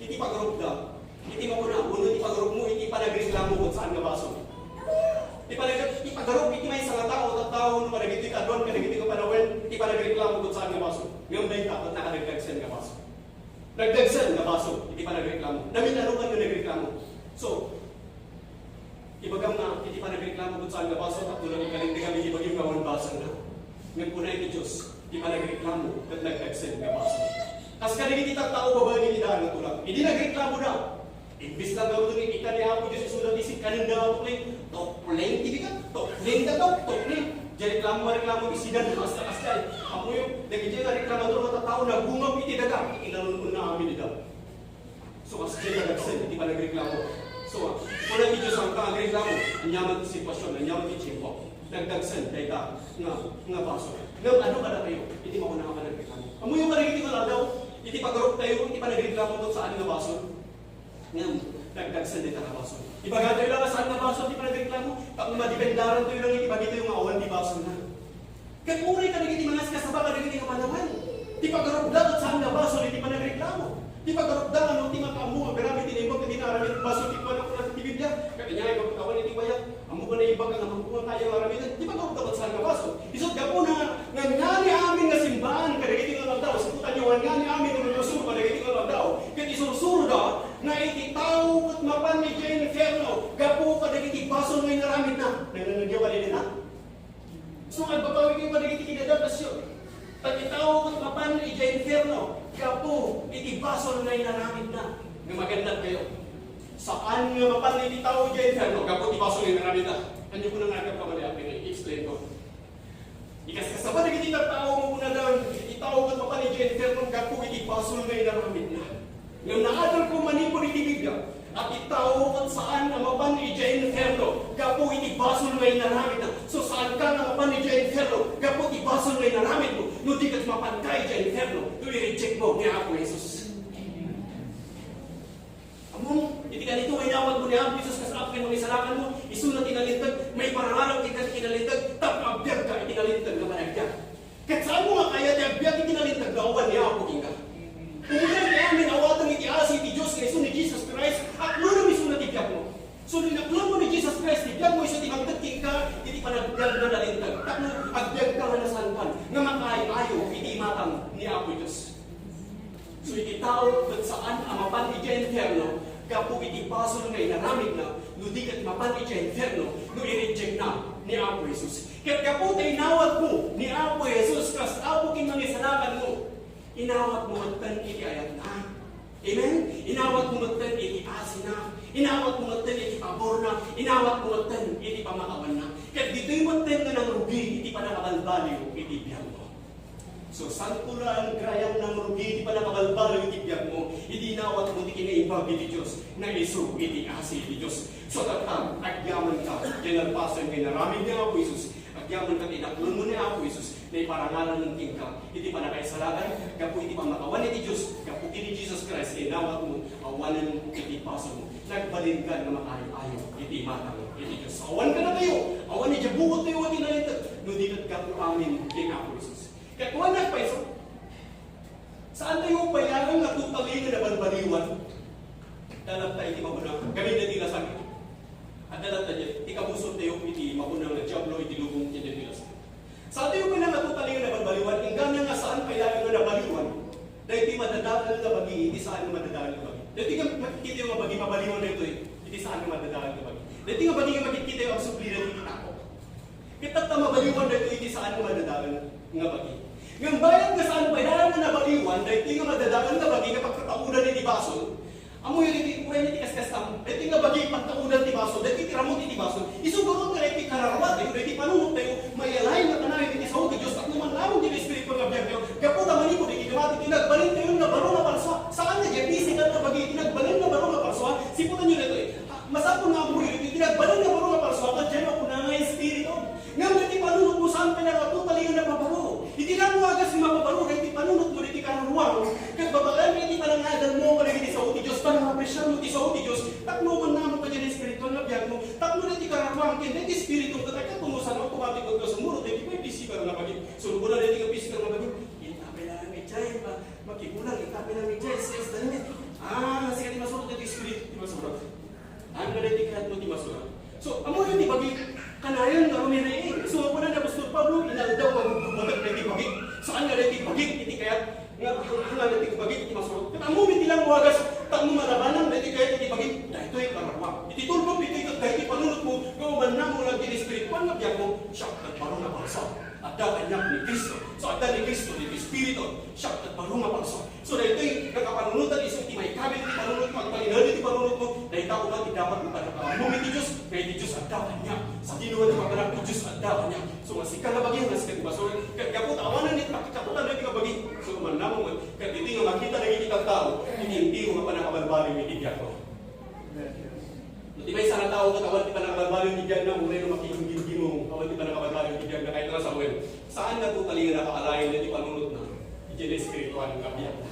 Iti pagrup da. Iti makuna, uno iti pagrup mo, iti panagreklamo kung saan nga baso. Iti pagrup, iti may isang tao, tattao, panagiti ka doon, panagiti ka panawin, iti panagreklamo kung saan nga baso. Ngayon na ita, at nakadagdagsan nga baso. Nagdagsan nga baso, iti panagreklamo. Naminarukan nga nagreklamo. So, ibagang na, iti panagreklamo kung saan nga baso, at tulad ikalinti kami, ibaging gawan baso na. Ngayon po na iti Diyos, iti panagreklamo, at nagdagsan nga baso. Kas kanigit itang tao ba ni ita nga tulak? Hindi nagreklamo na. Imbis na gawin doon, kita niya ako Diyos isulat isip kanin daw tokling, hindi ka, tokling na to, tokling. Diyan reklamo, isidan, basta-basta. Ako yung, nagiging na reklamador na tao, nagbungaw, iti daga, ikinalun na amin nila. So, kasi dyan nagsin, hindi pa nagreklamo. So, kung natin Diyos ang kagreklamo, anyaman sitwasyon, anyaman itchimpo, nagdagsan, dahil ka, nga baso. Ngayon, ano ka na kayo? Hindi mo na ka nagreklamo. Amo yung kanigit ko lang daw, iti pagkarop tayo, iti pa nagreklamo doon saan nga baso. Ngayon, nagdagsan din na baso. Ibaga tayo lang saan nga baso, iti pa nagreklamo, kung madipendaran tayo lang, iti bagito yung awan, di baso na. Kaya puray ka nagiti mga kasaba ka nagiti kapanawan. Di pagkarop lang at saan nga baso, iti pa nagreklamo. Di pagkarop lang, ano, di makamu, ang garami, tinibag, iti naramit, baso, iti pa nakulat, iti Biblia. Kaya niya, ipagkawan, iti wayak, amo ka na ibag, ang nakampuan tayo, maramitan. Di pagkarop lang at saan nga baso. Isot ka po na, nga ni amin nga simbahan, kadagiti nga lang daw, saputan nyo, nga ni amin nga nusuro, kadagiti nga lang daw. Kaya isusuro daw, na iti tao at mapan ni Jane Inferno, gapo kadagiti baso ngayon naramit na. Nanganagyawa din na. So, agbabawi kayo kadagiti kinadapasyon. Pag itaw at mapan ni Jane Inferno, gapo iti baso ngayon naramit na. Nga magandang kayo. Saan nga mapan ni iti tao Jane Inferno, gapo iti baso ngayon naramit na. Ano ko na nga kamali ang pinag-explain ko. Ikaskasaba na iti tao mo na lang, iti tao at mapan ni Jane Inferno, gapo iti baso ngayon naramit na. Ngayon naadal ko manipon iti Biblia, at itaw at saan ang mapan ni Jane Inferno, gapo iti baso ngayon naramit na. So saan ka na mapan ni Jane Inferno, gapo iti baso ngayon naramit mo, no di kat mapan kay Jane Inferno, to i-reject mo ni Apo Jesus. Among, iti ganito ay nawag mo ni Apo Jesus, kasapin mo isalakan mo, isunat inalintag, may parangalang kita kinalintag, tapabiyag ka itinalintag na managyan. Kat saan mo nga kaya tiyabiyag itinalintag, gawan ni Apo King ka. Kumulan kaya amin awatang iti asi iti Diyos nga iso ni Jesus Christ at luno miso na tibiyag mo. So linaklan mo ni Jesus Christ, tibiyag mo iso timangtag ka, iti panagbiag na nalintag. Takno, agbiag ka nga nasanpan, nga makaay-ayo, iti matang ni Apo Diyos. So iti tao, at saan ang mapan ni Jane Inferno, kapo iti pasol nga inaramid na, no di kat mapan iti inferno, no i-reject na ni Apo Jesus. Kat kapo tayo inawat mo ni Apo Jesus, kas Apo kinangisanakan mo, inawat mo magtan iti ayat na. Amen? Inawat mo magtan iti asin na. Inawat mo magtan iti pabor na. Inawat mo magtan iti pamakawan na. Kat dito'y magtan na ng rugi, iti panakabalbaliw, iti biyang mo. So, saan ko lang grayang ng rugi, iti panakabalbaliw, iti biyang mo. Iti inawat mo, iti kinaimbag, iti Diyos, na iso, iti asi, iti Diyos. So, tatang, agyaman ka, yan ang pasan kay naramid ni Apo Jesus. Agyaman ka, tinakulon mo ni Apo Jesus, na iparangalan ng tingka, iti panakaisalagan, kapo iti pamakawan iti Diyos, kapo iti Jesus Christ, inawat mo, awanan iti paso mo, nagbalin ka na makayo-ayo, iti matang, iti Diyos. Awan ka na kayo, awan iti bukot tayo, iti nalitag, nudikat ka po amin, king Apo Jesus. Kaya kung nagpaiso, saan tayo payagang natutalingan na balbaliwan, dalat tayo iti mabunang, gawin na tila sakit. At dalat tayo, ikabusot tayo, iti mabunang na diablo, iti lubong, iti tila sakit. Sa ating yung pinangatutalingan na balbaliwan, inggan nga saan payagang na nabaliwan, dahil di madadagal na bagi, hindi saan na madadagal na bagi. Dahil di nga makikita yung bagi, mabaliwan na ito hindi saan na madadagal na bagi. Dahil di nga bagi nga makikita yung supliran ng tako. Kitat na mabaliwan na ito, hindi saan na madadagal nga bagi. Yung bayan nga saan payagang na nabaliwan, dahil di nga madadagal na bagi, kapag kataunan ni Basol, amoy rin kuray ni tikas-kastam, dahil di nga bagi pagtaunan ni Basol, dahil di tiramot ni Basol, isugurot ka rin kararawa tayo, dahil di panunod tayo, mayalay na tanay, hindi sa huwag Diyos, at naman naman din Espiritu ng Biyag tayo, kapo naman ito, di kinamati, tinagbalin tayo na baro na parswa, saan na dyan, physical na bagi, tinagbalin na baro na parswa, siputan nyo nito masapon nga mo rin, tinagbalin na baro na parswa, at dyan ako na nga Espiritu, ngayon di panunod mo saan pinakatutalingan na mapabaro, hindi na mo agas yung mapabaro, hindi panunod mo, hindi kararuang, kaya babalaan, hindi panangagal mo, hindi sa uti Diyos, panangapresyan mo, di sa uti Diyos, takno man naman pa dyan Espiritu ng Biyag mo, takno na di kararuang, hindi Espiritu, katay tumusan automatic ko sa muro, hindi may physical na bagay. So, wala na hindi ka physical na bagay. Itabi lang may jay, makikulang, itabi lang may jay, says the limit. Sige, di masurot na di Espiritu, di masurot. Ang naliti kahit mo di masurot. So, amo yun di bagay, kanayan na rumiriin. So, wala na Pastor Pablo, inaldaw magbubulag na di bagay. Saan nga na di bagay, hindi kaya, nga na di bagay, di masurot. Kaya amo, hindi lang wagas, tak mo marabanan, hindi kaya di bagay. Dahil ito ay karawang. Ititulog, ito dahil panunod mo, kung man mo lang din Espiritu, ang nabiyag mo, siya at parang napansa. At dapat niya ni Kristo. So, at ni Kristo, ni Espiritu, siya at parang napansa. So, dahil ito'y nakapanunutan, iso, iti may kabit, iti panunod mo, at palinod, iti panunod mo, dahil tao ka, dapat mo panakaamong iti Diyos, kaya iti Diyos at dapat niya. Sa tinuwan ng mga iti Diyos at dapat niya. So, masika na bagay, masika diba? So, kaput, awanan nito, kaputan na iti kabagay. So, manamong mo, kaya iti nga makita na iti tao, hindi mo nga panakabalbali, iti biyak mo. Di ba isa na tao ko, awal di pa nakabalbaliw ni Diyan na, muna yung makikingin mo, awal di pa nakabalbaliw ni Diyan na, kahit na sa uwin. Saan na tutalingan nakaalayan na di panunod na, Diyan na espiritual ng kabiyak na.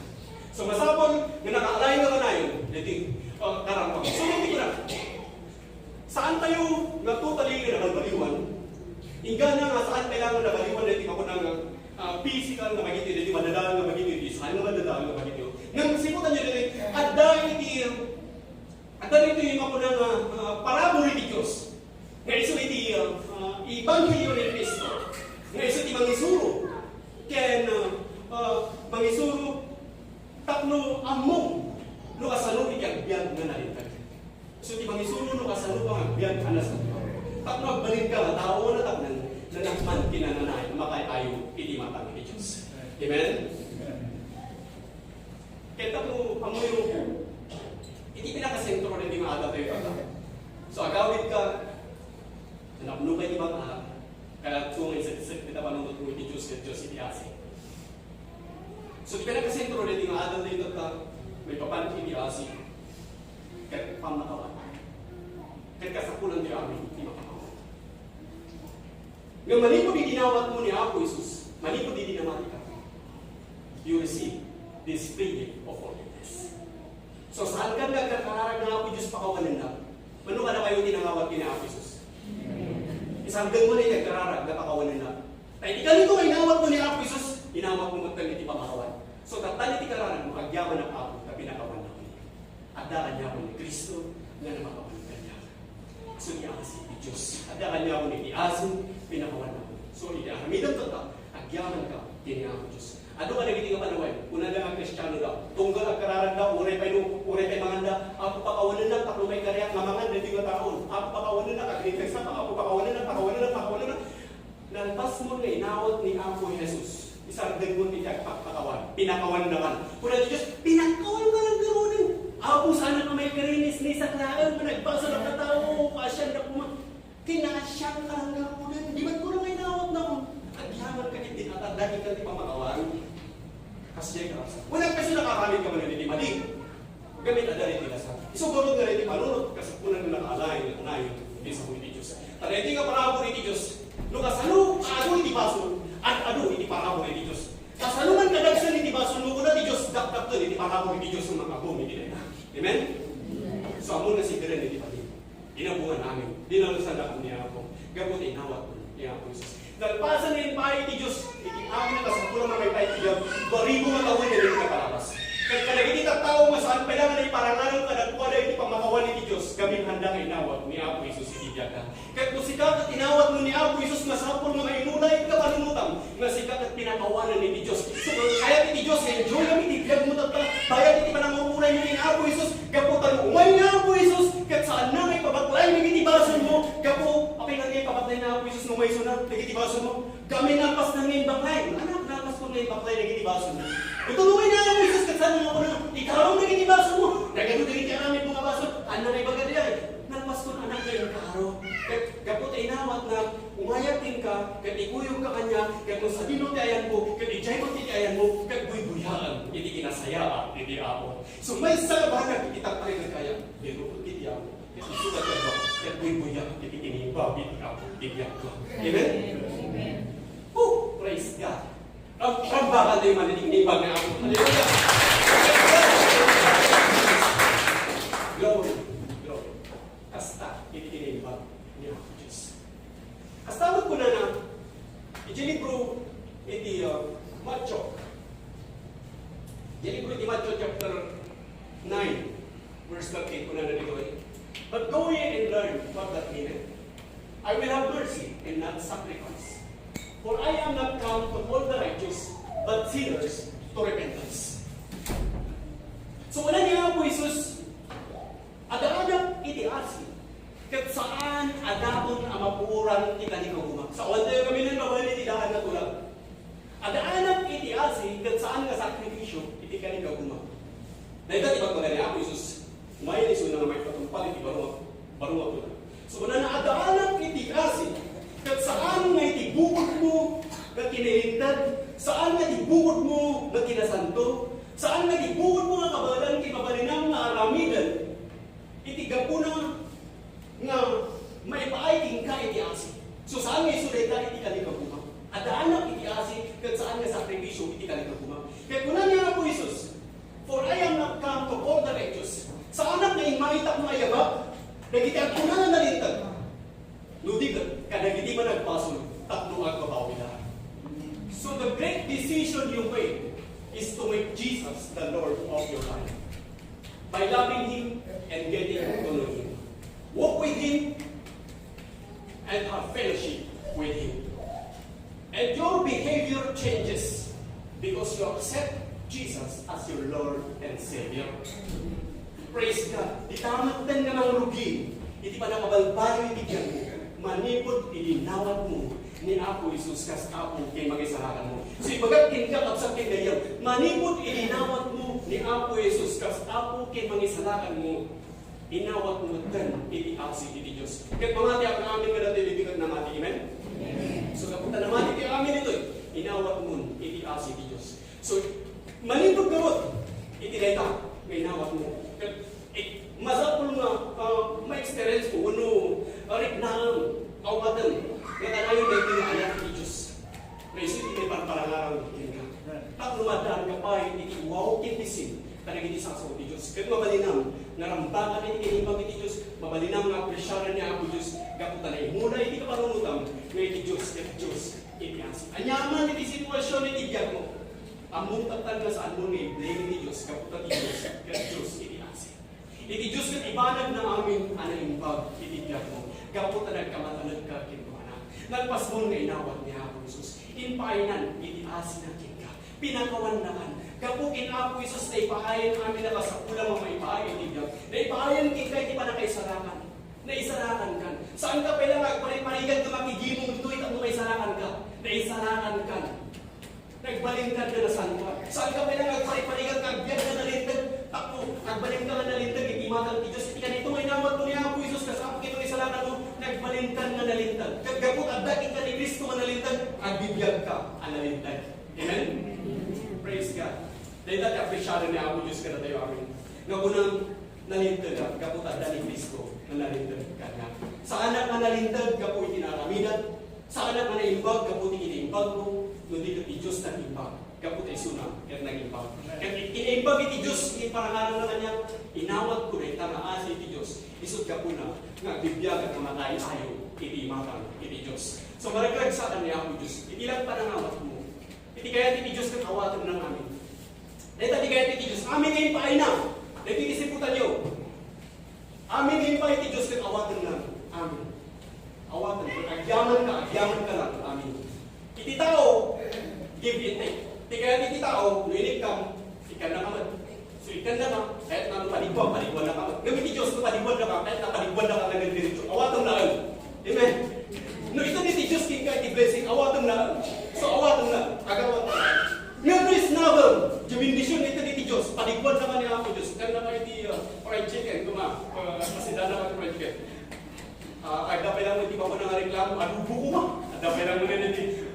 So masapon, na nakaalayan na na yun, dito karamang. So hindi ko na, saan tayo natutalingan na balbaliwan, inggan na nga saan kailangan na baliwan, dito ako ng physical na magiging, dito madadalang na magiging, saan na madadalang na magiging. Nang simutan nyo dito, at dahil at dahil ito yung ako ng parabol ni Diyos. Nga iso iti Ebanghelyo ni Cristo. Nga iso iti mangisuro. Ken mangisuro takno among no kasano iti agbyag nga nalintag. So iti mangisuro no kasano pang agbyag anas na. Takno agbalin ka, tao na taknan na nakman kinananay, makay-ayo iti matang ni Diyos. Amen? Kaya takno pamuyo hindi pinakasentro rin yung aga tayo kata. So, agawid ka, napno kayo ibang ahap, kaya tungin sa kita panunod mo iti Diyos at Diyos iti asi. So, pinakasentro rin yung aga tayo kata, may papalit iti asi, kaya pamakawan. Kaya kasapulan tayo amin, iti makawan. Ngayon, manipod yung ginawat mo ni Apo Jesus, manipod yung dinamati ka, you receive this free gift of forgiveness. So saan ka nagkakararag ng Apo Diyos pakawalan na? Mano ka na kayo tinangawag kina Apo Jesus? Isang mo na yung nagkararag na pakawalan na. Tayo di ka nito kay nawag mo ni Apo Jesus, inawag mo magtangiti pamakawan. So tatali ti kararag mo, agyaman ng Apo na pinakawan na ko. At dakan niya ko ni Kristo na namakawan ka niya. So iasi ni Diyos. At dakan niya ko ni Asin, pinakawan na ko. So iahamidan ka, agyaman ka, kini Apo Diyos. Ano ka nagiti ka panaway? Una lang ang Kristiyano daw. Tunggal ang kararan daw, uray pa'y manganda. Ako pakawanan lang, taklo may kariyak, mamangan, hindi ko taon. Ako pakawanan lang, agritex na, ako pakawanan lang. Nalpas mo na inawat ni Apo Jesus. Isardag mo niya pakawan. Pinakawan naman. Kuna ni Diyos, pinakawan ka lang garunin. Apo sana ka may karinis ni saklaan. Nagbasa na katao, pasyan na kuma. Kinasyan ka lang garunin. Di ba't ko lang inawat na mo? Agyaman ka hindi natandagi ka di pamakawan. Kasi ka rasa. Walang kasi nakakamit ka man hindi mali. Gamit na dali nila sa. Isugurod na rin panunod. Kasi punan na nakalain na kanayon. Hindi sa mga Diyos. Tara, hindi nga parabo ni Diyos. Lukas, ano hindi baso? At ano hindi parabo ni Diyos? Kasaluman kadagsan hindi baso. Luko na ni Diyos. Dap-dap to hindi parabo ni Diyos ng mga bumi. Amen? So, amo na si Karen hindi pati. Inabuhan namin. Dinalusan na kami ako. Gabot inawat niya ako Jesus. Dalpasan na yung pahay ni Diyos. Amin na kasapulang na may pahay ni Diyos. Barigo matawin na rin kaparapas. Kadagiti tao mo saan kailangan na iparangalan ka nagkuha na hindi pamakawan ni Diyos. Kami handang inawat ni Apo Jesus ibigyan ka. Kahit kung sikat at inawat mo ni Apo Jesus masapol nga mainulay ka panunutang nga sikat at pinakawanan ni Diyos. So kaya ni Diyos enjoy kami ibigyan mo tata. Bayad iti panangukulay mo ni Apo Jesus. Gaputan mo umay ni Apo Jesus. Kahit saan na may pabaklay nagitibasan mo. Gapo apay na kayo pabaklay na Apo Jesus nung may sunat nagitibasan mo. Kami napas na ngayon baklay. Anak napas ko ngayon baklay nagitibasan mo. Itulungan na Apo Jesus kahit saan mo na. Ikaw ang nagitibasan mo. Nagano namin mga baso. Ano na ibagad yan? Nalpas ko anak ngayon karo. Kapot ay inawat na umayatin ka, kat ikuyog ka kanya, kat kung sa dino ayan mo, kat ijay mo ayan mo, kat buy-buyaan, hindi kinasayaan, hindi ako. So may salabahan, kitang pa rin kaya, pero hindi ako. Kat isulat ka ba, kat buy-buyaan, hindi kinibab, hindi ako, hindi ako. Amen? Amen. Oh, praise God. Ang bakal na yung maninig-nibag na ako. Hallelujah! Glory, glory. Kasta, hindi kinibag niya ako, Diyos. Kastamot ko na i-libro iti Matthew. I-libro iti Matthew chapter 9, verse 13 ko na dito eh. But go ye and learn what that meaneth. I will have mercy and not sacrifice. For I am not come to call the righteous, but sinners to repentance. So wala niya po Jesus, ada-ada iti asi, kat saan adapon ang mapuran iti kanikaguma. Sa wala kami ng mabali iti daan na tulad. Ada-anak iti asi, kat saan nga sakripisyo iti kanikaguma. Na ito, ibag mga niya po Jesus, may liso na may patumpal iti barunga tulad. So wala na ada-anak iti asi, kat saan nga iti bukod mo na kinahintad, saan nga iti bukod mo na kinasanto, saan nga iti bukod mo nga kabalan kibabalinang nga aramidan, iti gapuna nga maipaiting ka iti asi. So saan nga isulay ka iti kalikaguma? Adaanak iti asi, kat saan nga sakripisyo iti kalikaguma. Kaya kunan niya po Jesus, for I am not come to call the righteous. Sa anak na imaitak mo ayabak, nagiti ang kunan na nalintag. Ludi ka, kanagiti man nagpasol, tatlo ang babawi na. So the great decision you make is to make Jesus the Lord of your life. By loving Him and getting to know Him. Walk with Him and have fellowship with Him. And your behavior changes because you accept Jesus as your Lord and Savior. Praise God. Di tamatan ka ng rugi. Hindi pa nakabalbayo ibigyan mo. Manipod, ilinawat mo ni Apo Jesus kas Apo kay mag-isarakan mo. So ibagatin ka kapsang kinayang. Manipod, ilinawat mo ni Apo Jesus kas Apo kay mag-isarakan mo. Inawat mo dan iti-asi iti Diyos. Kahit mamati ang amin ka natin ibigat na mati. Amen? So kapunta na mati ti amin ito inawat mo iti-asi iti Diyos. So manipod gawot iti-leta inawat mo. Masapul nga ma-experience ko ano arik na awatan nga kanayon na itinaanak ni Diyos. May isip iti parang din ka. At lumadaan ka pa iti wow kintisin kanagiti sa ni Diyos. Kahit mabalinam narambagan iti kinibag iti Diyos, mabalinam nga presyaran niya ako Diyos, gaputan na muna iti kapanungutam nga iti Diyos iti asi. Anyaman iti sitwasyon iti biyag mo. Among tatan nga saan mo ni blame ni Diyos, gaputan iti Diyos iti asi. Iti Diyos kat ibanag na amin anaimbag iti biyag mo. Gaputan nagkamatanag ka kintuana. Nagpas mo nga inawat niya ako Jesus. Inpainan iti asi na kin ka. pinakawan nakan. Kapukin ako Isus na ipaayan amin na sa ulang mga ipaayan tigyan. Na ipaayan kita, di pa na kaisarakan. Na isarakan ka. Saan ka pala magparigan ka makigimong ito, itang may sarakan ka. Na isarakan ka. Nagbalintad ka na saan ka. Saan ka pala magparigan ka, agbiyan ka na lintag. Ako, agbalintad ka na lintag, ikimatang ti Diyos. Ika nito may naman to niya ako Isus, kasama kito isarakan mo, nagbalintad na nalintag. Gagapot, agdakin ka ni Kristo na nalintag, agbibiyag ka, ang nalintag. Amen? Praise God. Dahil dati apresyado niya ako Diyos ka na tayo amin. Nga unang nalintag, gapot agda ni Kristo na nalintag ka na. Sa anak na nalintag, gapot itinaraminan. Sa anak na naimbag, gapot itinimbag mo. Nundi ka ti Diyos na imbag. Gapot ay suna, kaya nag-imbag. Kaya inimbag iti Diyos, iparangalan na kanya, inawat ko rin, tamaas iti Diyos. Isod ka po na, nga bibiyag at namatay ayaw, iti imatang iti Diyos. So maraglag sa kanya ako Diyos, itilang panangawat mo. Iti kaya iti Diyos kang awatan ng amin. Dahil iti kaya iti Diyos, amin ngayon paay na. Dahil titisiputan nyo. Amin ngayon pa iti Diyos kang awatan ng amin. Awatan, agyaman ka lang, amin. Iti tao, give and take. Iti kaya iti tao, nuinig ka, ikan na kamad. So ikan na ka, kahit na paligwan na kamad. Gamit iti Diyos, paligwan na ka, kahit na paligwan na ka na gandiritso. Awatan na lang. Amen? No, ito iti Diyos, iti blessing, awatan na lang. So awatan na, agawat na. Ngayon is never, jubindisyon ito iti Diyos, paligwan na ka niya ako Diyos. Ikan na ka iti fried chicken, masida na ka iti fried chicken. Ay, dapat lang hindi pa ko nang reklamo, adubo ko ma. Dapat lang muna natin.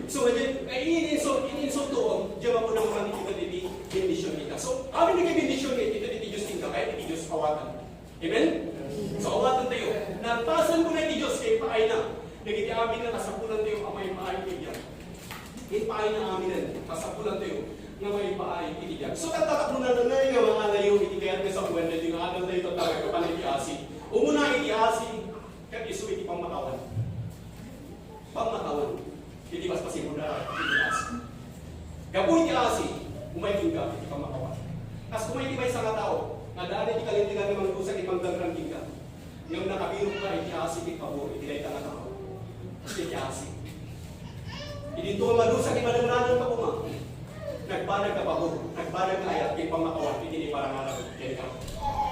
So, in-insult to, diyan ako nang manitita diti, bendisyon kita. So, amin na kayo bendisyon kita diti Diyos tingka, kaya diti Diyos awatan. Amen? So, awatan tayo. Nagpasan ko na diti Diyos, kaya paay na. Nagiti amin na kasapulan tayo, amay paay kaya. Kaya paay na amin na, kasapulan tayo, nga may paay kaya. So, tatakbo na nga yung mga layo, iti kaya sa buwan na yung anal tayo tatawag ka pa na iti-asi. Umuna iti-asi, kaya iso iti pangmatawan. Pangmatawan. Hindi mas pasimula, hindi asi. Gabon ti asi, umayting ka, hindi ka makawan. Tapos kumaiti may isang tao, na daan iti kalintigan ng mga kusak, ibang gangrangking ka. Yung nakabirong ka, iti asi, iti pabor, iti laita na tao. Iti asi. Idinto ang malusak, ipadanglanan ka kuma. Nagbanag ka pabor, nagbanag ka ayat, iti pamakawan, iti parangalan, iti ka.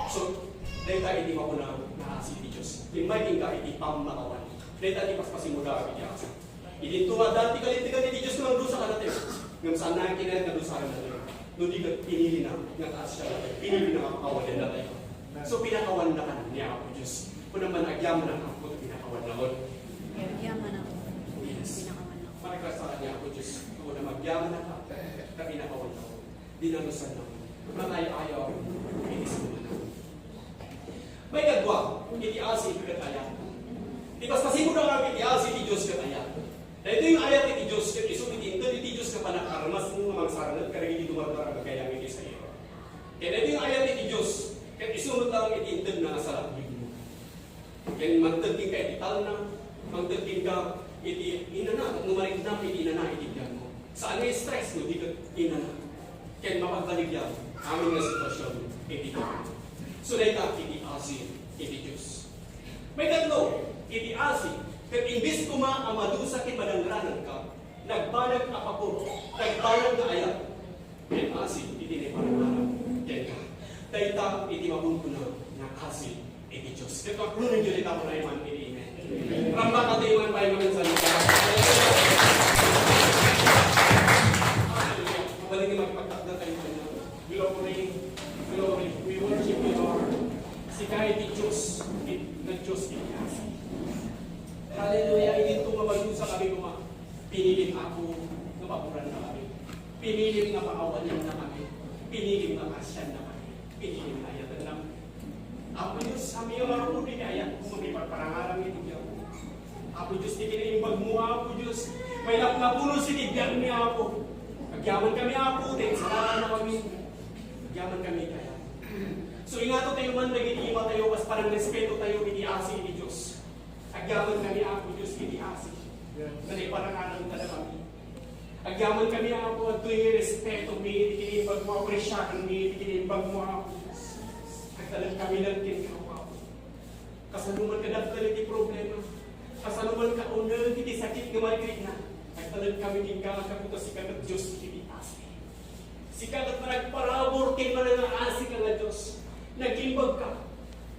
So, dahil tayo hindi mapuna na asi iti Diyos. Umayting ka, iti pamakawan. Dahil tayo pas pasimula, iti asi. Hindi tuwa dati kalintigan ni Diyos naman doon sa kanate. Ngayon saan na kinayat na doon sa kanate. Doon di ka pinili na, nataas siya natin. Pinili na makakawalan na tayo. So pinakawan na ka niya ako Diyos. Kung naman agyaman na ako, pinakawan na ako. Agyaman ako. Yes. Pinakawan ako. Maraglas sa kanya ako Diyos. Kung naman agyaman na ka, pinakawan na ako. Dinalusan na ako. Matayo-ayaw ako. Inis mo na ako. May gagwa, hindi asi kataya. Di basta siguro nga hindi asi ni Diyos kataya. Na ito yung ayat ni Diyos, kaya iso iti Diyos ka pa nakarmas mo nga magsaranat, kaya hindi dumarang kaya hindi sa iyo. Kaya ito yung ayat ni Diyos, kaya isunod lang iti intag na sa labig mo. Kaya magtagin ka iti tal na, magtagin ka iti inana, numarik na iti inana iti biyan mo. Saan may stress mo, di ka inana. Kaya mapagbaligyan, amin nga sitwasyon, iti ka. So na ito, iti asi, iti Diyos. May tatlo, iti asi, kaya imbis kuma ang madusa kay madangranan ka, nagbanag ka pako, nagbanag na ayat. Kaya asi, iti ni parang kaya ka. Dahita, iti mabuntunan na asi, iti Diyos. Kaya kakunin nyo rin ako na iman, iti ime. Ramba ka tayo man pa iman sa lupa. Mabalik na magpagtakda tayo na. Glory, glory, we worship you, Lord. Sika iti Diyos, na Diyos iti asi. Hallelujah, hindi ito mabalusa kami kuma. Pinilim ako na papuran na kami. Pinilim na paawalan na kami. Pinilim na kasyan na kami. Pinilim na ayatan na. Apo Diyos, kami yung marunong ayat kung magpagparangarang ito niya. Apo Diyos, di kinaimbag mo, Apo Diyos. May napuno sinibyan ni Apo. Agyaman kami, Apo, din. Salamat na kami. Agyaman kami kaya. So ingato tayo man, nag-iima tayo, mas parang respeto tayo, iniasi ni Diyos. Agyaman kami ako, Diyos, iniasi. Nanay parangalan ka na kami. Agyaman kami ako, at tuwing respeto, may ikinimbag mo ako, resyakan, may ikinimbag mo ako, Diyos. Agtalan kami ng tinkaw ako. Kasanuman ka dagdagan iti problema. Kasanuman ka unang iti sakit nga marikrit na. Agtalan kami ng kaputas ikagat, Diyos, iniasi. Sikagat na nagparabor kay manangaasi ka nga Diyos. Nagimbag ka.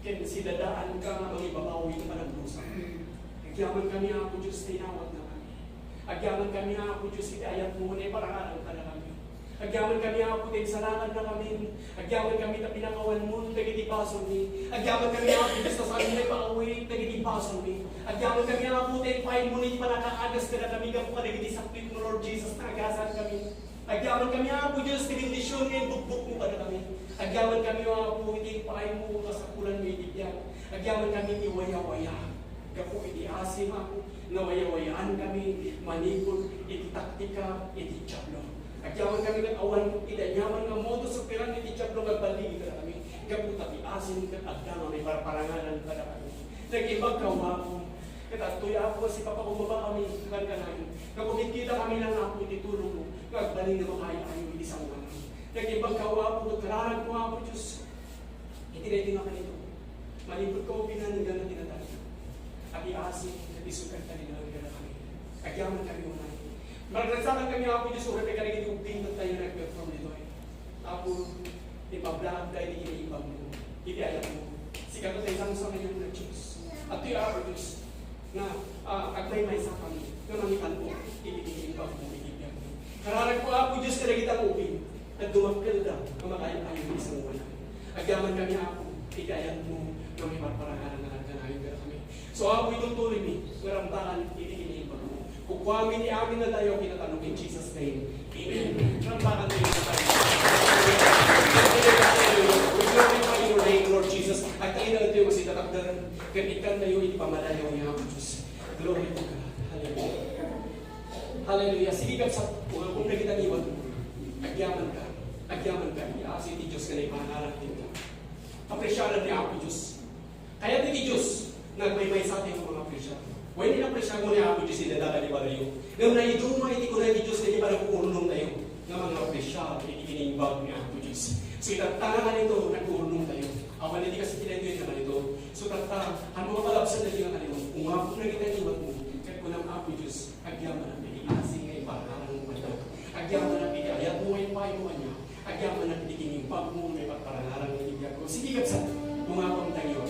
Kaya sinadaan ka ang ibabawi ng panagdusa. Agyaman kami ako Diyos, tinawag na kami. Agyaman kami ako Diyos, itayat mo na parangalan ka na kami. Agyaman kami ako din salamat na kami. Agyaman kami na pinakawan mo, nagitipason ni. Agyaman kami ako Diyos na sa amin ay pauwi, nagitipason ni. Agyaman kami ako din, pahin mo ni panakaagas ka na kami, kapag ka nagitisaklit mo Lord Jesus, nagasan kami. Agyaman kami ako Diyos, tinindisyon ngayon, bukbuk mo pa na kami. Agyaman kami ako, hindi pahin mo, kasakulan mo itibyan. Agyaman kami iwaya-waya. Kapo itiasim ako, nawaya-wayaan kami, manikot, ititaktika, ititsablo. Agyaman kami ng awan, idanyaman ng modus operandi, ititsablo, magbaligi ka na kami. Kapo tapiasim ka, agyaman, may paraparangalan ka na kami. Nag-ibag kawa ko. Katatuya ako si Papa kumaba kami, kankanan. Kapag kita kami lang ako, ititulong mo. Kagbaling na makaya kayo, isang mga. Nag-ibag kawa ko, nagkararag ko ako, Diyos. Itinay nga kanito. Malibot ko, pinaninggan na tinatali. Api-asin, isukat ka nila ang gana kami. Agyaman kami unay. Maragsakan kami ako, Diyos, urap ka rin yung pintot tayo nag-perform nito eh. Tapos, ipablahan tayo, iniibag mo. Ipiayat mo. Sikat tayo isang sa kanyang na Diyos. At ito yung Diyos na agmay-may sa kami. Na mangitan mo, ibigibag mo, ibigibag mo. Kararag ko ako, Diyos, na nagitang upin. At dumakil na, kamakayang tayo ng isang wala. Agyaman kami ako, ipiayat mo, na may parparangalan na nagkanayon ka kami. So ako itong tuloy ni, marambahan, ibigibag mo. Kukuhamin ni amin na tayo, kinatanong in Jesus' name. Amen. Marambahan tayo na tayo. Lord Jesus, at tayo na tayo kasi tatakdaran, kanikan tayo ipamalayaw niya ang Diyos. Glory to God. Hallelujah. Hallelujah. Sige ka sa kung nakita niwan mo, agyaman ka. Agyaman ka. Iasi ni Diyos ka na ipangarap din ka. Apresyalan niya ako Diyos. Kaya ni Diyos, nagmay-may sa ating mga apresyalan. Huwag nila apresyalan mo niya ako Diyos, inadaka ni Balayo. Ngayon na iduma, iti ko na ni Diyos, na di parang kuulong tayo. Nga mga apresyalan, ikinibag niya ako Diyos. So itatanga nito, nag-uulong tayo. Awan hindi kasi pinag-iwan naman ito. So tata, ang mga palapsan na tingnan kanino, kung nga po nagitaniwat mo, kahit po ng Apo Diyos, agyaman ang pinilasing ngayon, parang mo ito. Agyaman ang pinayat mo ngayon, payo mo niya. Agyaman ang pinikinipag mo, may pagparangarang ng ibigay ko. Sige kapsat, kung nga po ang tayo,